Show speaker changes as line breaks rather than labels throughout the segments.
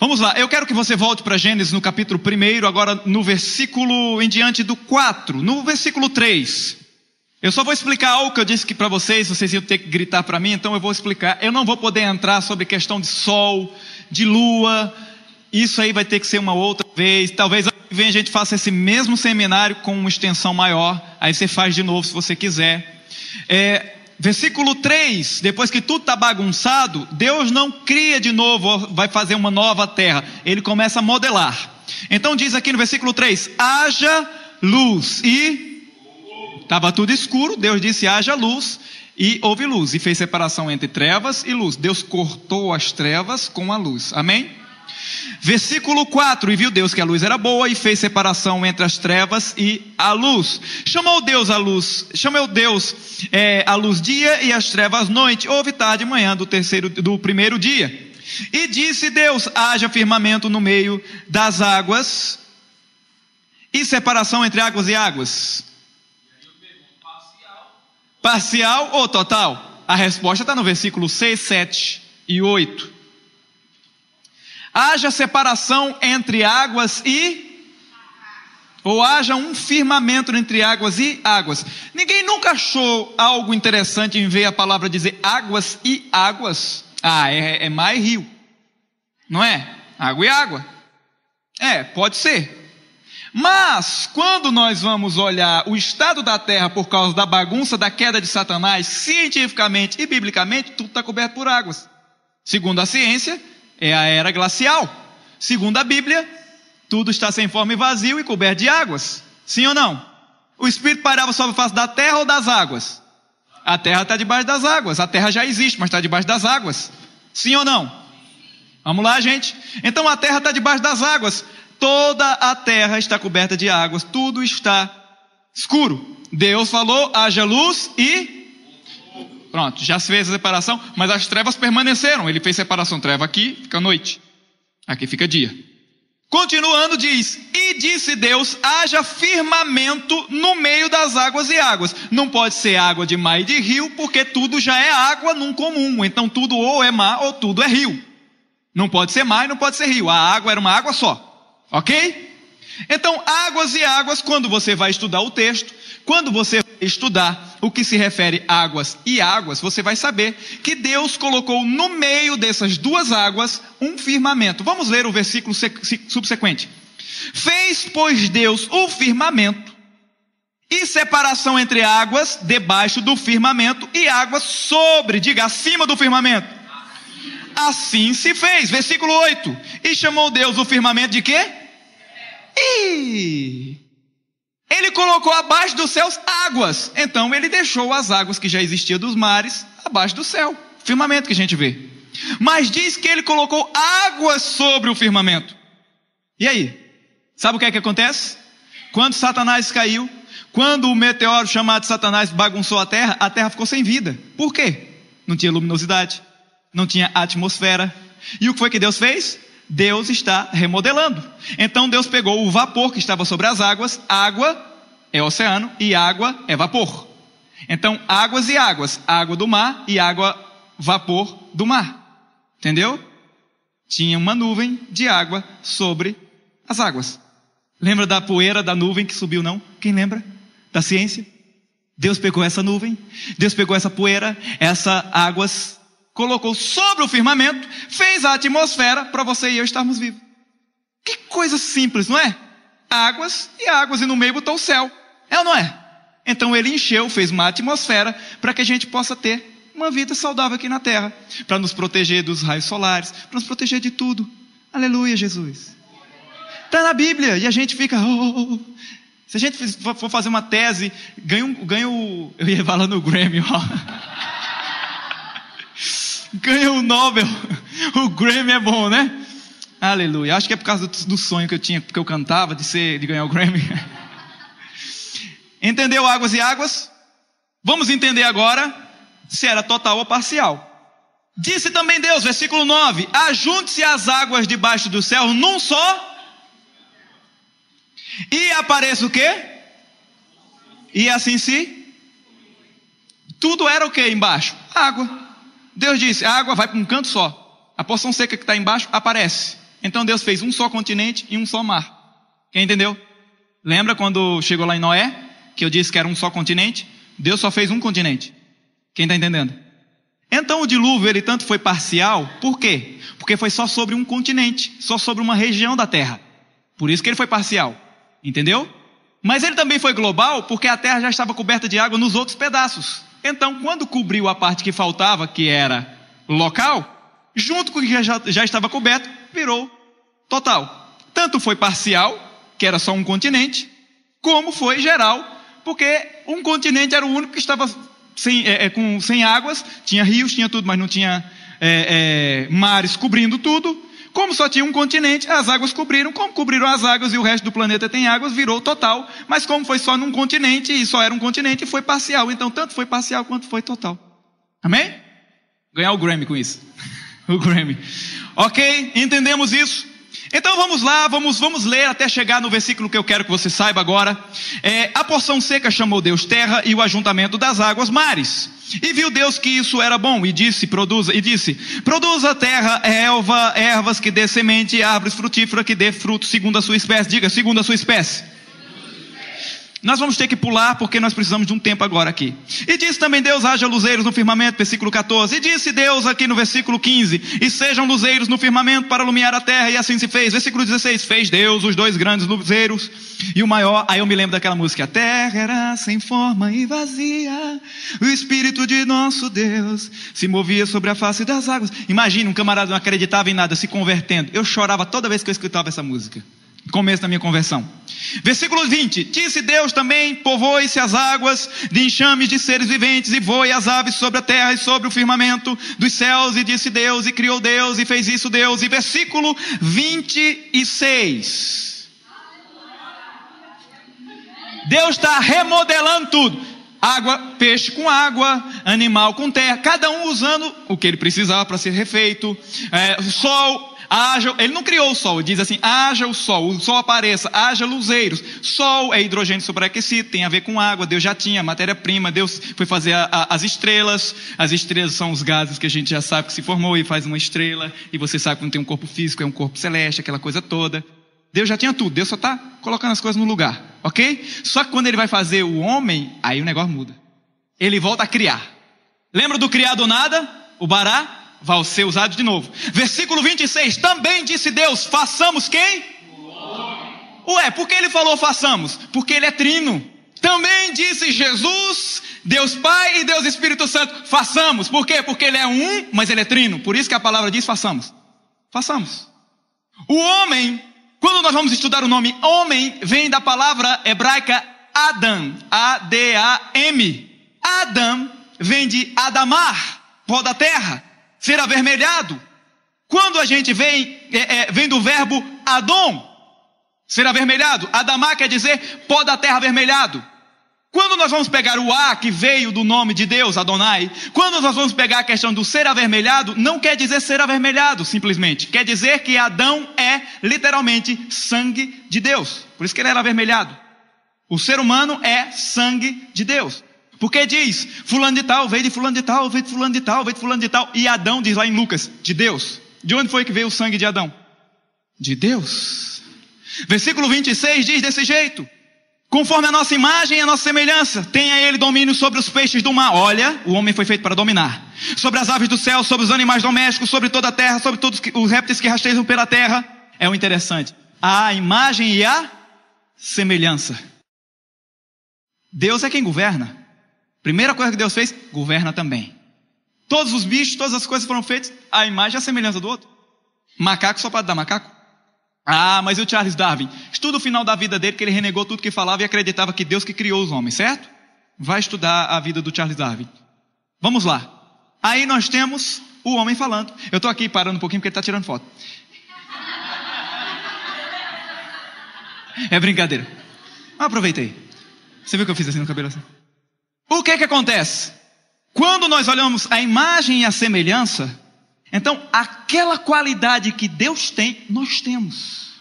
Vamos lá, eu quero que você volte para Gênesis no capítulo 1, agora no versículo em diante do 4, no versículo 3. Eu só vou explicar algo que eu disse que para vocês iam ter que gritar para mim, então eu vou explicar. Eu não vou poder entrar sobre questão de sol, de lua, isso aí vai ter que ser uma outra vez. Talvez ano que vem a gente faça esse mesmo seminário com uma extensão maior, aí você faz de novo se você quiser. Versículo 3, depois que tudo está bagunçado, Deus não cria de novo, vai fazer uma nova terra, Ele começa a modelar. Então diz aqui no versículo 3, haja luz, e estava tudo escuro, Deus disse haja luz, e houve luz, e fez separação entre trevas e luz. Deus cortou as trevas com a luz, amém? Versículo 4, e viu Deus que a luz era boa, e fez separação entre as trevas e a luz. Chamou Deus a luz dia, e as trevas noite. Houve tarde e manhã do primeiro dia. E disse Deus, haja firmamento no meio das águas, e separação entre águas e águas. Parcial ou total? A resposta está no versículo 6, 7 e 8. Haja separação entre águas ou haja um firmamento entre águas e águas. Ninguém nunca achou algo interessante em ver a palavra dizer águas e águas? É mar e rio, não é? Água e água. Pode ser. Mas, quando nós vamos olhar o estado da terra por causa da bagunça da queda de Satanás, cientificamente e biblicamente, tudo está coberto por águas. Segundo a ciência, é a era glacial. Segundo a Bíblia, tudo está sem forma e vazio e coberto de águas. Sim ou não? O Espírito pairava sobre a face da terra ou das águas? A terra está debaixo das águas. A terra já existe, mas está debaixo das águas. Sim ou não? Vamos lá, gente. Então a terra está debaixo das águas. Toda a terra está coberta de águas. Tudo está escuro. Deus falou, haja luz e... Pronto, já se fez a separação, mas as trevas permaneceram. Ele fez separação, treva aqui, fica noite. Aqui fica dia. Continuando diz, e disse Deus, haja firmamento no meio das águas e águas. Não pode ser água de mar e de rio, porque tudo já é água num comum. Então tudo ou é mar ou tudo é rio. Não pode ser mar e não pode ser rio. A água era uma água só. Ok? Então águas e águas, quando você vai estudar o texto, quando você vai estudar o que se refere a águas e águas, você vai saber que Deus colocou no meio dessas duas águas um firmamento. Vamos ler o versículo subsequente. Fez, pois, Deus o firmamento e separação entre águas debaixo do firmamento e águas sobre, diga, acima do firmamento. Assim se fez. Versículo 8. E chamou Deus o firmamento de quê? Ele colocou abaixo dos céus águas. Então ele deixou as águas que já existiam dos mares abaixo do céu. Firmamento que a gente vê. Mas diz que ele colocou águas sobre o firmamento. E aí? Sabe o que é que acontece? Quando Satanás caiu, quando o meteoro chamado Satanás bagunçou a terra ficou sem vida. Por quê? Não tinha luminosidade, não tinha atmosfera. E o que foi que Deus fez? Deus está remodelando. Então Deus pegou o vapor que estava sobre as águas. Água é oceano e água é vapor. Então águas e águas. Água do mar e água, vapor do mar. Entendeu? Tinha uma nuvem de água sobre as águas. Lembra da poeira da nuvem que subiu, não? Quem lembra? Da ciência? Deus pegou essa nuvem, Deus pegou essa poeira, essas águas, colocou sobre o firmamento, fez a atmosfera para você e eu estarmos vivos. Que coisa simples, não é? Águas, e no meio botou o céu. É ou não é? Então ele encheu, fez uma atmosfera para que a gente possa ter uma vida saudável aqui na terra, para nos proteger dos raios solares, para nos proteger de tudo. Aleluia, Jesus. Está na Bíblia e a gente fica... Se a gente for fazer uma tese, ganha o... Eu ia falar no Grammy, ganha o Nobel. O Grammy é bom, né? Aleluia. Acho que é por causa do sonho que eu tinha, porque eu cantava, de ganhar o Grammy. Entendeu águas e águas? Vamos entender agora se era total ou parcial. Disse também Deus, versículo 9: ajunte-se as águas debaixo do céu num só, e apareça o quê? E assim tudo era o quê embaixo? Água. Deus disse, a água vai para um canto só. A porção seca que está embaixo aparece. Então Deus fez um só continente e um só mar. Quem entendeu? Lembra quando chegou lá em Noé, que eu disse que era um só continente? Deus só fez um continente. Quem está entendendo? Então o dilúvio, ele tanto foi parcial, por quê? Porque foi só sobre um continente, só sobre uma região da terra. Por isso que ele foi parcial. Entendeu? Mas ele também foi global, porque a terra já estava coberta de água nos outros pedaços. Então, quando cobriu a parte que faltava, que era local, junto com o que já estava coberto, virou total. Tanto foi parcial, que era só um continente, como foi geral, porque um continente era o único que estava sem águas, tinha rios, tinha tudo, mas não tinha mares cobrindo tudo. Como só tinha um continente, as águas cobriram. Como cobriram as águas e o resto do planeta tem águas, virou total. Mas como foi só num continente e só era um continente, foi parcial. Então tanto foi parcial quanto foi total. Amém? Ganhar o Grammy com isso. O Grammy. Ok? Entendemos isso? Então vamos lá, vamos ler até chegar no versículo que eu quero que você saiba agora. A porção seca chamou Deus terra e o ajuntamento das águas mares. E viu Deus que isso era bom e disse, produza a terra ervas que dê semente e árvores frutíferas que dê fruto segundo a sua espécie. Diga, segundo a sua espécie. Nós vamos ter que pular porque nós precisamos de um tempo agora aqui. E disse também Deus, haja luzeiros no firmamento, versículo 14. E disse Deus aqui no versículo 15, e sejam luzeiros no firmamento para iluminar a terra, e assim se fez. Versículo 16, fez Deus os dois grandes luzeiros e o maior. Aí eu me lembro daquela música, a terra era sem forma e vazia, o Espírito de nosso Deus se movia sobre a face das águas. Imagina um camarada não acreditava em nada, se convertendo. Eu chorava toda vez que eu escutava essa música. Começo da minha conversão. Versículo 20, disse Deus também, povoe-se as águas de enxames de seres viventes, e voe as aves sobre a terra e sobre o firmamento dos céus, e disse Deus, e criou Deus, e fez isso Deus. E versículo 26, Deus está remodelando tudo. Água, peixe com água, animal com terra, cada um usando o que ele precisava para ser refeito. Sol, haja, ele não criou o sol, diz assim, haja o sol apareça, haja luzeiros. Sol é hidrogênio superaquecido, tem a ver com água, Deus já tinha matéria-prima, Deus foi fazer as estrelas são os gases que a gente já sabe que se formou e faz uma estrela, e você sabe que não tem um corpo físico, é um corpo celeste, aquela coisa toda. Deus já tinha tudo, Deus só está colocando as coisas no lugar, ok? Só que quando ele vai fazer o homem, aí o negócio muda. Ele volta a criar. Lembra do criar do nada? O bará? Vai ser usado de novo. Versículo 26, também disse Deus, façamos quem? O homem. Ué, por que ele falou façamos? Porque ele é trino. Também disse Jesus, Deus Pai e Deus Espírito Santo, façamos. Por quê? Porque ele é um, mas ele é trino. Por isso que a palavra diz façamos. Façamos. O homem, quando nós vamos estudar o nome homem, vem da palavra hebraica Adam, A-D-A-M. Adam vem de Adamar, pó da terra, ser avermelhado. Quando a gente vem do verbo Adom, ser avermelhado. Adamar quer dizer pó da terra avermelhado. Quando nós vamos pegar o A, que veio do nome de Deus, Adonai, quando nós vamos pegar a questão do ser avermelhado, não quer dizer ser avermelhado, simplesmente. Quer dizer que Adão é, literalmente, sangue de Deus. Por isso que ele era avermelhado. O ser humano é sangue de Deus. Porque diz, fulano de tal, veio de fulano de tal, veio de fulano de tal, veio de fulano de tal. E Adão diz lá em Lucas, de Deus. De onde foi que veio o sangue de Adão? De Deus. Versículo 26 diz desse jeito, conforme a nossa imagem e a nossa semelhança, tenha ele domínio sobre os peixes do mar. Olha, o homem foi feito para dominar. Sobre as aves do céu, sobre os animais domésticos, sobre toda a terra, sobre todos os répteis que rastejam pela terra. É o interessante, a imagem e a semelhança. Deus é quem governa. Primeira coisa que Deus fez, governa também. Todos os bichos, todas as coisas foram feitas à imagem e à semelhança do outro. Macaco só pode dar macaco? Ah, mas e o Charles Darwin? Estuda o final da vida dele, que ele renegou tudo que falava e acreditava que Deus que criou os homens, certo? Vai estudar a vida do Charles Darwin. Vamos lá. Aí nós temos o homem falando. Eu estou aqui parando um pouquinho porque ele está tirando foto. É brincadeira. Mas aproveitei. Você viu que eu fiz assim no cabelo assim? O que acontece? Quando nós olhamos a imagem e a semelhança, então aquela qualidade que Deus tem, nós temos.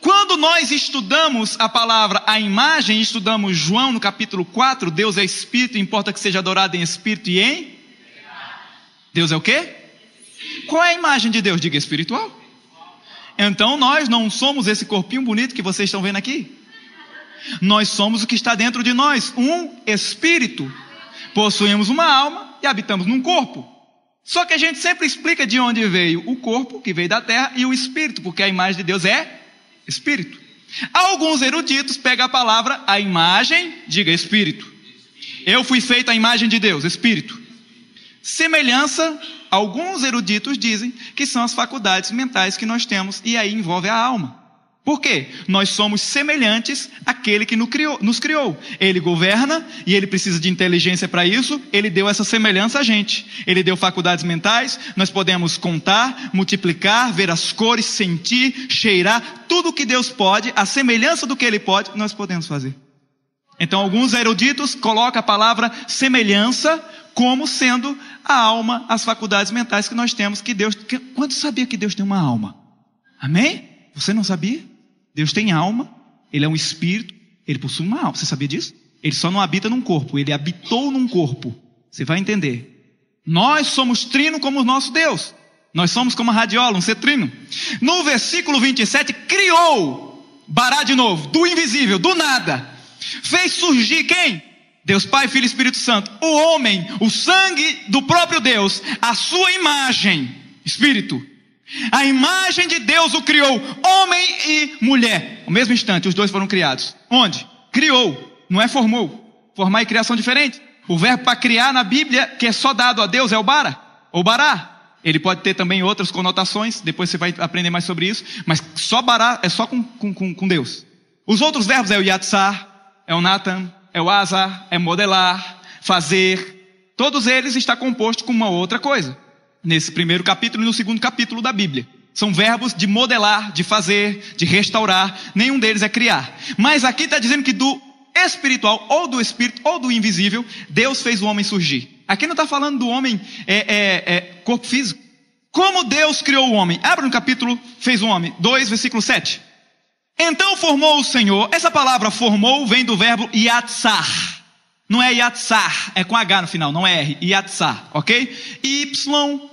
Quando nós estudamos a palavra, a imagem, estudamos João no capítulo 4, Deus é Espírito, importa que seja adorado em Espírito e em... Deus é o quê? Qual é a imagem de Deus? Diga espiritual. Então nós não somos esse corpinho bonito que vocês estão vendo aqui. Nós somos o que está dentro de nós, um espírito. Possuímos uma alma e habitamos num corpo. Só que a gente sempre explica de onde veio o corpo, que veio da terra, e o espírito, porque a imagem de Deus é espírito. Alguns eruditos pegam a palavra, a imagem, diga espírito. Eu fui feito à imagem de Deus, espírito. Semelhança, alguns eruditos dizem que são as faculdades mentais que nós temos, e aí envolve a alma. Por quê? Nós somos semelhantes àquele que nos criou. Ele governa e ele precisa de inteligência para isso. Ele deu essa semelhança a gente. Ele deu faculdades mentais. Nós podemos contar, multiplicar, ver as cores, sentir, cheirar. Tudo que Deus pode, a semelhança do que Ele pode, nós podemos fazer. Então alguns eruditos colocam a palavra semelhança como sendo a alma, as faculdades mentais que nós temos. Quantos sabia que Deus tem uma alma? Amém? Você não sabia? Deus tem alma, Ele é um espírito, Ele possui uma alma. Você sabia disso? Ele só não habita num corpo, Ele habitou num corpo. Você vai entender. Nós somos trino como o nosso Deus. Nós somos como a radiola, um ser trino. No versículo 27, criou, bará de novo, do invisível, do nada. Fez surgir quem? Deus Pai, Filho e Espírito Santo. O homem, o sangue do próprio Deus, a sua imagem, espírito. A imagem de Deus o criou, homem e mulher. No mesmo instante, os dois foram criados. Onde? Criou, não é formou. Formar e criação diferente. O verbo para criar na Bíblia, que é só dado a Deus, é o bara, ou bará. Ele pode ter também outras conotações, depois você vai aprender mais sobre isso. Mas só bará é só com Deus. Os outros verbos é o yatsar, é o natan, é o azar, é modelar, fazer. Todos eles estão compostos com uma outra coisa. Nesse primeiro capítulo e no segundo capítulo da Bíblia. São verbos de modelar, de fazer, de restaurar. Nenhum deles é criar. Mas aqui está dizendo que do espiritual, ou do espírito, ou do invisível, Deus fez o homem surgir. Aqui não está falando do homem corpo físico. Como Deus criou o homem? Abre no capítulo, fez o homem, 2, versículo 7. Então formou o Senhor. Essa palavra formou vem do verbo yatsar. Não é yatsar, é com H no final, não é R. Yatsar, ok? Y-A-T-S-A-H.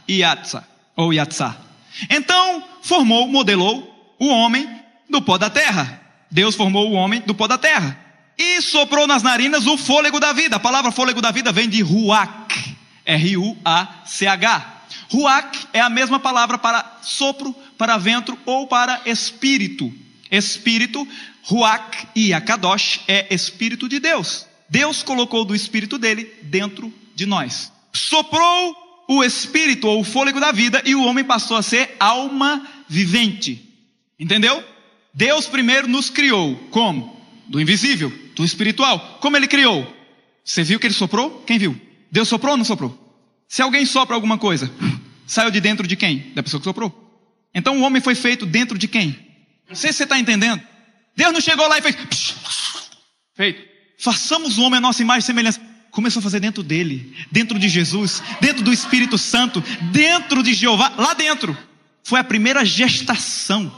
Yatsar, ou yatsar. Então, formou, modelou o homem do pó da terra. Deus formou o homem do pó da terra. E soprou nas narinas o fôlego da vida. A palavra fôlego da vida vem de ruach. R-U-A-C-H. Ruach é a mesma palavra para sopro, para vento ou para espírito. Espírito, Ruach e Akadosh é Espírito de Deus. Deus colocou do Espírito dele dentro de nós. Soprou o Espírito ou o fôlego da vida e o homem passou a ser alma vivente. Entendeu? Deus primeiro nos criou. Como? Do invisível, do espiritual. Como Ele criou? Você viu que Ele soprou? Quem viu? Deus soprou ou não soprou? Se alguém sopra alguma coisa, saiu de dentro de quem? Da pessoa que soprou. Então o homem foi feito dentro de quem? Não sei se você está entendendo. Deus não chegou lá e fez feito. Façamos o homem a nossa imagem e semelhança. Começou a fazer dentro dele, dentro de Jesus, dentro do Espírito Santo, dentro de Jeová, lá dentro. Foi a primeira gestação.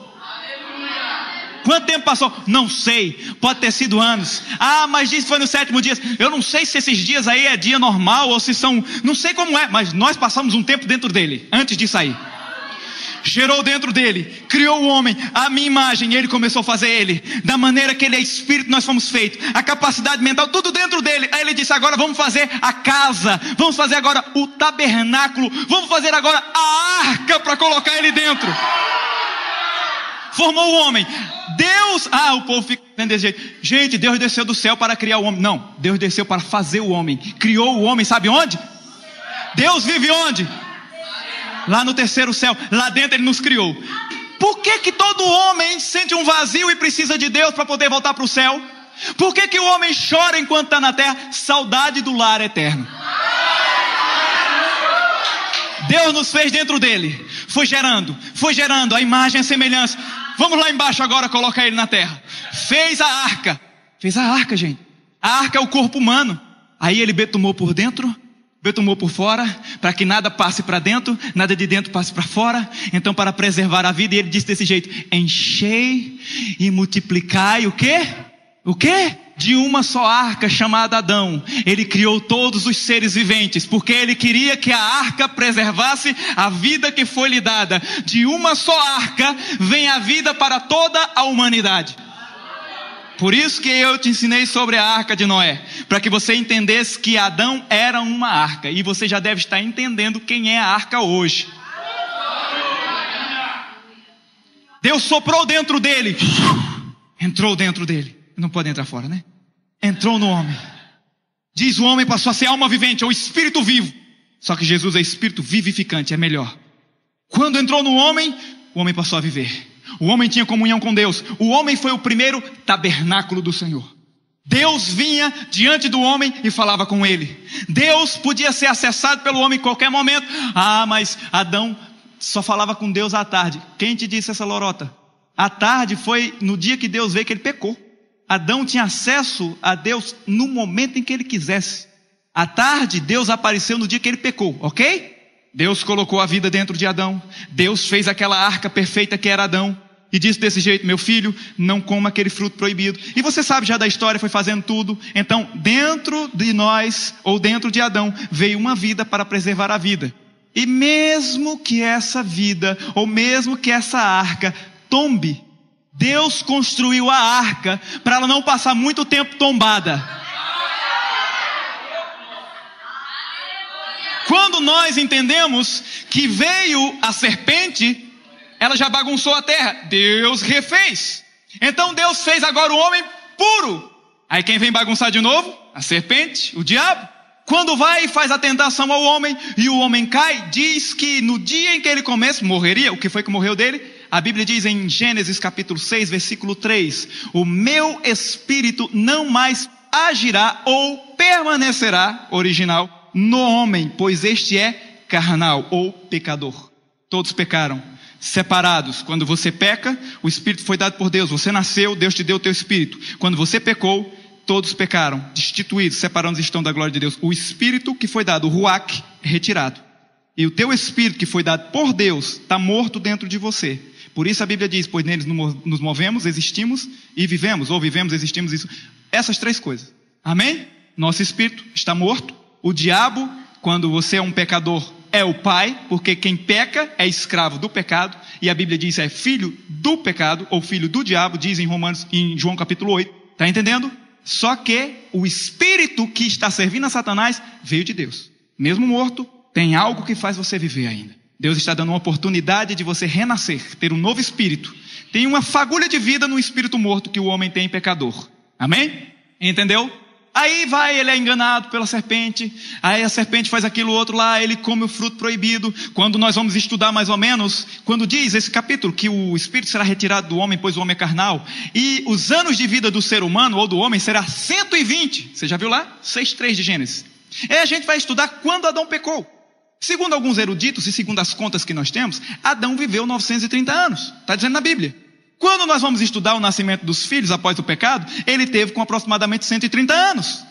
Quanto tempo passou? Não sei, pode ter sido anos. Mas disse que foi no 7º dia. Eu não sei se esses dias aí é dia normal ou se são, não sei como é, mas nós passamos um tempo dentro dele, antes de sair. Gerou dentro dele, criou o homem, a minha imagem, e ele começou a fazer ele, da maneira que ele é espírito, nós fomos feitos, a capacidade mental, tudo dentro dele. Aí ele disse, agora vamos fazer a casa, vamos fazer agora o tabernáculo, vamos fazer agora a arca para colocar ele dentro. Formou o homem. Deus, o povo fica desse jeito. Gente, Deus desceu do céu para criar o homem. Não, Deus desceu para fazer o homem. Criou o homem, sabe onde? Deus vive onde? Lá no terceiro céu, lá dentro Ele nos criou. Por que todo homem sente um vazio e precisa de Deus para poder voltar para o céu? Por que o homem chora enquanto está na terra? Saudade do lar eterno. Deus nos fez dentro dele. Foi gerando a imagem, a semelhança. Vamos lá embaixo agora colocar ele na terra. Fez a arca, gente. A arca é o corpo humano. Aí ele betumou por dentro, betumou por fora, para que nada passe para dentro, nada de dentro passe para fora. Então, para preservar a vida, ele disse desse jeito: enchei e multiplicai o quê? O quê? de uma só arca chamada Adão, Ele criou todos os seres viventes, porque Ele queria que a arca preservasse a vida que foi lhe dada. De uma só arca vem a vida para toda a humanidade. Por isso que eu te ensinei sobre a arca de Noé, para que você entendesse que Adão era uma arca, e você já deve estar entendendo quem é a arca hoje. Deus soprou dentro dele, entrou dentro dele. Não pode entrar fora, né? Entrou no homem. Diz o homem passou a ser alma vivente, ou espírito vivo. Só que Jesus é espírito vivificante, é melhor. Quando entrou no homem, o homem passou a viver. O homem tinha comunhão com Deus. O homem foi o primeiro tabernáculo do Senhor. Deus vinha diante do homem e falava com ele. Deus podia ser acessado pelo homem em qualquer momento. Mas Adão só falava com Deus à tarde. Quem te disse essa lorota? À tarde foi no dia que Deus veio que ele pecou. Adão tinha acesso a Deus no momento em que ele quisesse. À tarde, Deus apareceu no dia que ele pecou, ok? Deus colocou a vida dentro de Adão. Deus fez aquela arca perfeita que era Adão. E disse desse jeito: meu filho, não coma aquele fruto proibido. E você sabe já da história, foi fazendo tudo. Então, dentro de nós, ou dentro de Adão, veio uma vida para preservar a vida. E mesmo que essa vida, ou mesmo que essa arca tombe, Deus construiu a arca para ela não passar muito tempo tombada. Quando nós entendemos que veio a serpente, ela já bagunçou a terra. Deus refez. Então Deus fez agora o homem puro. Aí quem vem bagunçar de novo? A serpente, o diabo. Quando vai e faz a tentação ao homem e o homem cai, diz que no dia em que ele comesse, morreria. O que foi que morreu dele? A Bíblia diz em Gênesis capítulo 6, versículo 3: o meu espírito não mais agirá ou permanecerá, original, no homem, pois este é carnal ou pecador. Todos pecaram, separados. Quando você peca, o espírito foi dado por Deus. Você nasceu, Deus te deu o teu espírito. Quando você pecou, todos pecaram, destituídos, separados estão da glória de Deus. O espírito que foi dado, o ruach, é retirado. E o teu espírito que foi dado por Deus está morto dentro de você. Por isso a Bíblia diz: pois neles nos movemos, existimos e vivemos. Ou vivemos, existimos, isso. Essas três coisas. Amém? Nosso espírito está morto. O diabo, quando você é um pecador, é o pai, porque quem peca é escravo do pecado. E a Bíblia diz é filho do pecado, ou filho do diabo, diz em João capítulo 8. Está entendendo? Só que o espírito que está servindo a Satanás veio de Deus. Mesmo morto, tem algo que faz você viver ainda. Deus está dando uma oportunidade de você renascer, ter um novo espírito. Tem uma fagulha de vida no espírito morto que o homem tem pecador. Amém? Entendeu? Aí vai, ele é enganado pela serpente. Aí a serpente faz aquilo outro lá, ele come o fruto proibido. Quando nós vamos estudar mais ou menos, quando diz esse capítulo que o espírito será retirado do homem, pois o homem é carnal, e os anos de vida do ser humano ou do homem será 120. Você já viu lá? 6:3 de Gênesis. Aí a gente vai estudar quando Adão pecou. Segundo alguns eruditos e segundo as contas que nós temos, Adão viveu 930 anos. Está dizendo na Bíblia. Quando nós vamos estudar o nascimento dos filhos após o pecado, ele teve com aproximadamente 130 anos.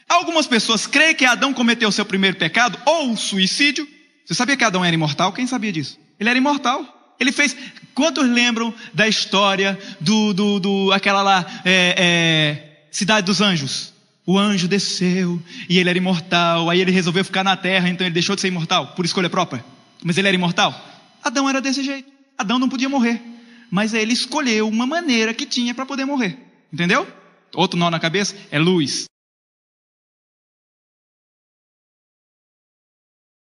Algumas pessoas creem que Adão cometeu o seu primeiro pecado, ou suicídio. Você sabia que Adão era imortal? Quem sabia disso? Ele era imortal. Ele fez... Quantos lembram da história aquela lá, Cidade dos Anjos? O anjo desceu e ele era imortal. Aí ele resolveu ficar na terra, então ele deixou de ser imortal, por escolha própria. Mas ele era imortal? Adão era desse jeito. Adão não podia morrer. Mas ele escolheu uma maneira que tinha para poder morrer. Entendeu? Outro nó na cabeça é luz.